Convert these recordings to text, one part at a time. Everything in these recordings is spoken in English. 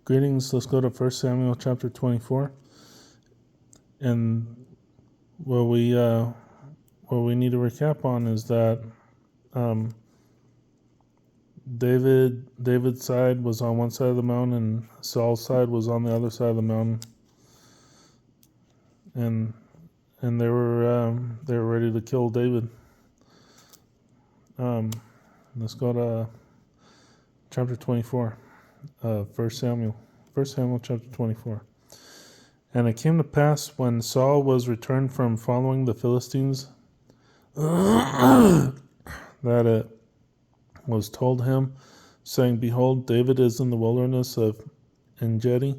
Greetings. Let's go to 1 Samuel chapter 24. And what we need to recap on is that David's side was on one side of the mountain and Saul's side was on the other side of the mountain, and they were ready to kill David. Let's go to chapter 24. 1 Samuel chapter 24. And it came to pass when Saul was returned from following the Philistines that it was told him, saying, Behold, David is in the wilderness of En-gedi,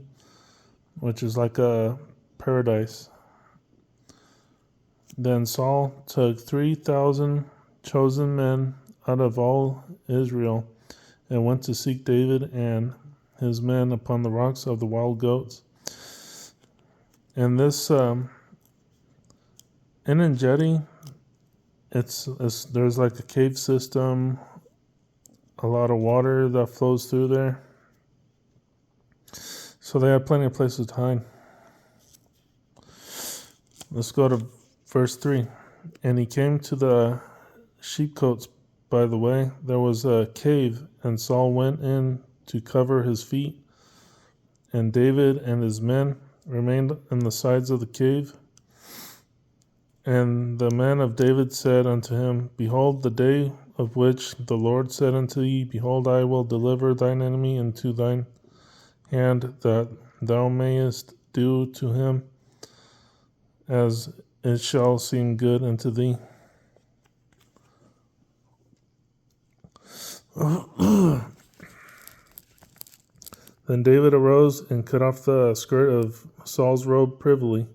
which is like a paradise. Then Saul took 3,000 chosen men out of all Israel, and went to seek David and his men upon the rocks of the wild goats. And this in En-gedi, it's there's like a cave system, a lot of water that flows through there, so they have plenty of places to hide. Let's go to verse 3. And he came to the sheepcotes by the way. There was a cave, and Saul went in to cover his feet, and David and his men remained in the sides of the cave. And the men of David said unto him, Behold, the day of which the Lord said unto thee, Behold, I will deliver thine enemy into thine hand, that thou mayest do to him as it shall seem good unto thee. Then David arose and cut off the skirt of Saul's robe privily.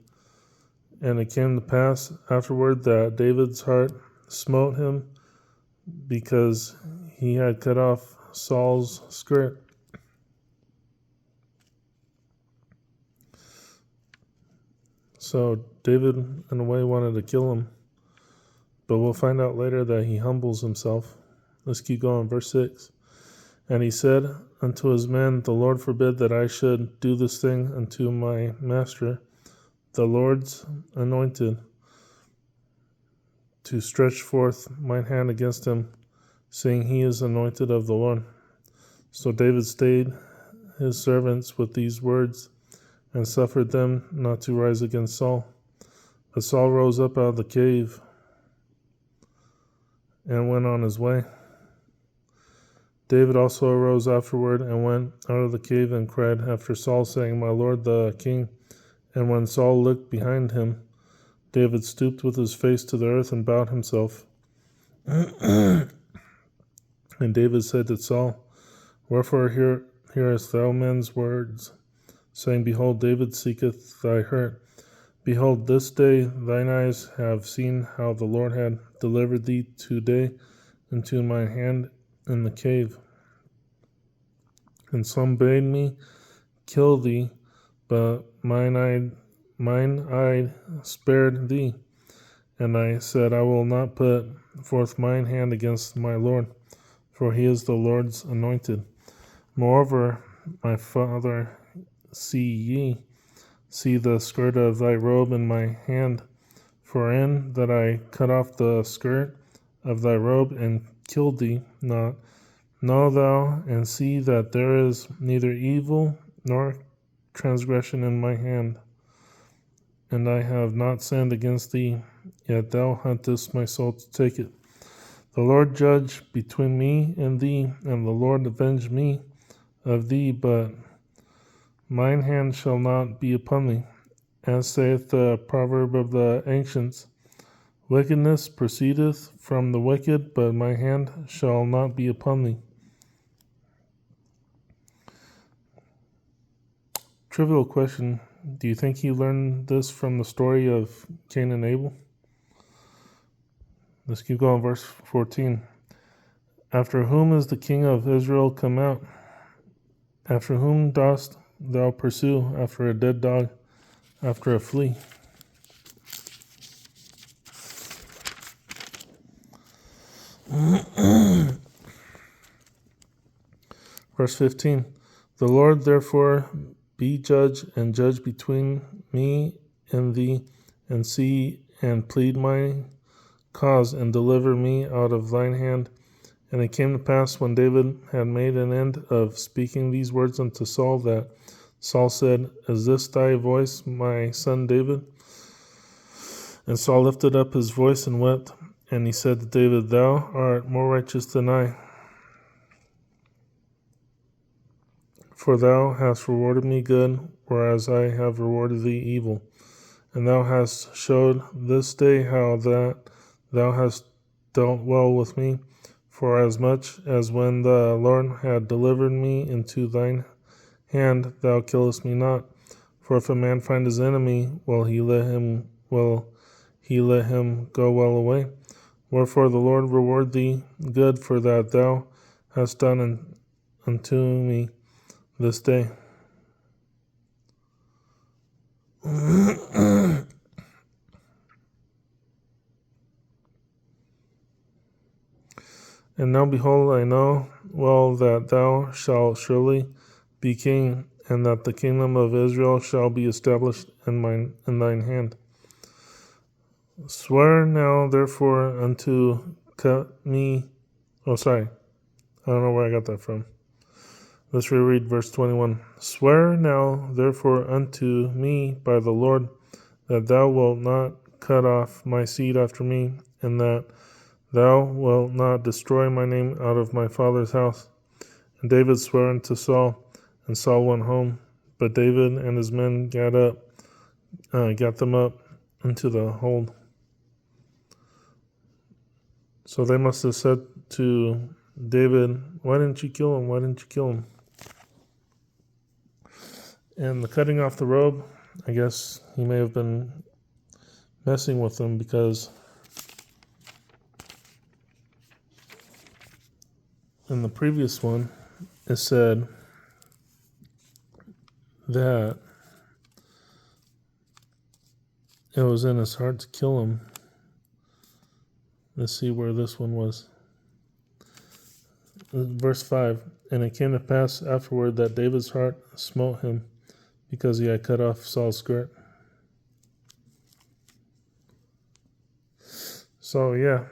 And it came to pass afterward that David's heart smote him, because he had cut off Saul's skirt. So David, in a way, wanted to kill him, but we'll find out later that he humbles himself. Let's keep going. Verse 6. And he said unto his men, The Lord forbid that I should do this thing unto my master, the Lord's anointed, to stretch forth mine hand against him, seeing he is anointed of the Lord. So David stayed his servants with these words, and suffered them not to rise against Saul. But Saul rose up out of the cave, and went on his way. David also arose afterward, and went out of the cave, and cried after Saul, saying, My lord the king. And when Saul looked behind him, David stooped with his face to the earth, and bowed himself. And David said to Saul, Wherefore hearest thou men's words, saying, Behold, David seeketh thy hurt. Behold, this day thine eyes have seen how the Lord had delivered thee today into my hand in the cave. And some bade me kill thee, but mine eye spared thee. And I said, I will not put forth mine hand against my Lord, for he is the Lord's anointed. Moreover, my father, see the skirt of thy robe in my hand, for in that I cut off the skirt of thy robe and killed thee not. Know thou and see that there is neither evil nor transgression in my hand, and I have not sinned against thee, yet thou huntest my soul to take it. The Lord judge between me and thee, and the Lord avenge me of thee, but mine hand shall not be upon thee. As saith the proverb of the ancients, Wickedness proceedeth from the wicked, but my hand shall not be upon thee. Trivial question. Do you think he learned this from the story of Cain and Abel? Let's keep going. Verse 14. After whom is the king of Israel come out? After whom dost thou pursue? After a dead dog, after a flea. Verse 15. The Lord therefore be judge, and judge between me and thee, and see and plead my cause, and deliver me out of thine hand. And it came to pass, when David had made an end of speaking these words unto Saul, that Saul said, Is this thy voice, my son David? And Saul lifted up his voice and wept. And he said to David, Thou art more righteous than I, for thou hast rewarded me good, whereas I have rewarded thee evil. And thou hast showed this day how that thou hast dealt well with me, for as much as when the Lord had delivered me into thine hand, thou killest me not. For if a man find his enemy, will he let him go well away? Wherefore the Lord reward thee good for that thou hast done unto me this day. And now behold, I know well that thou shalt surely be king, and that the kingdom of Israel shall be established in thine hand. Swear now therefore unto me. Oh, sorry. I don't know where I got that from. Let's reread verse 21. Swear now therefore unto me by the Lord, that thou wilt not cut off my seed after me, and that thou wilt not destroy my name out of my father's house. And David swore unto Saul, and Saul went home. But David and his men got them up into the hold. So they must have said to David, Why didn't you kill him? Why didn't you kill him? And the cutting off the robe, I guess he may have been messing with them, because in the previous one, it said that it was in his heart to kill him. Let's see where this one was. Verse 5, And it came to pass afterward that David's heart smote him, because he had cut off Saul's skirt. So yeah,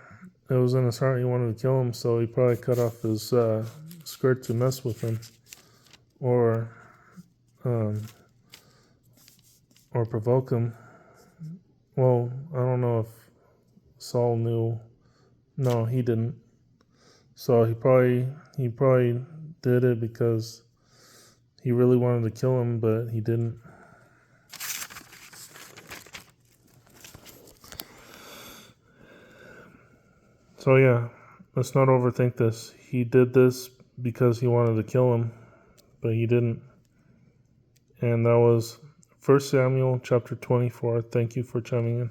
it was in his heart he wanted to kill him, so he probably cut off his skirt to mess with him, or provoke him. Well, I don't know if Saul knew. No, he didn't. So he probably did it because he really wanted to kill him, but he didn't. So yeah, let's not overthink this. He did this because he wanted to kill him, but he didn't. And that was 1 Samuel chapter 24. Thank you for chiming in.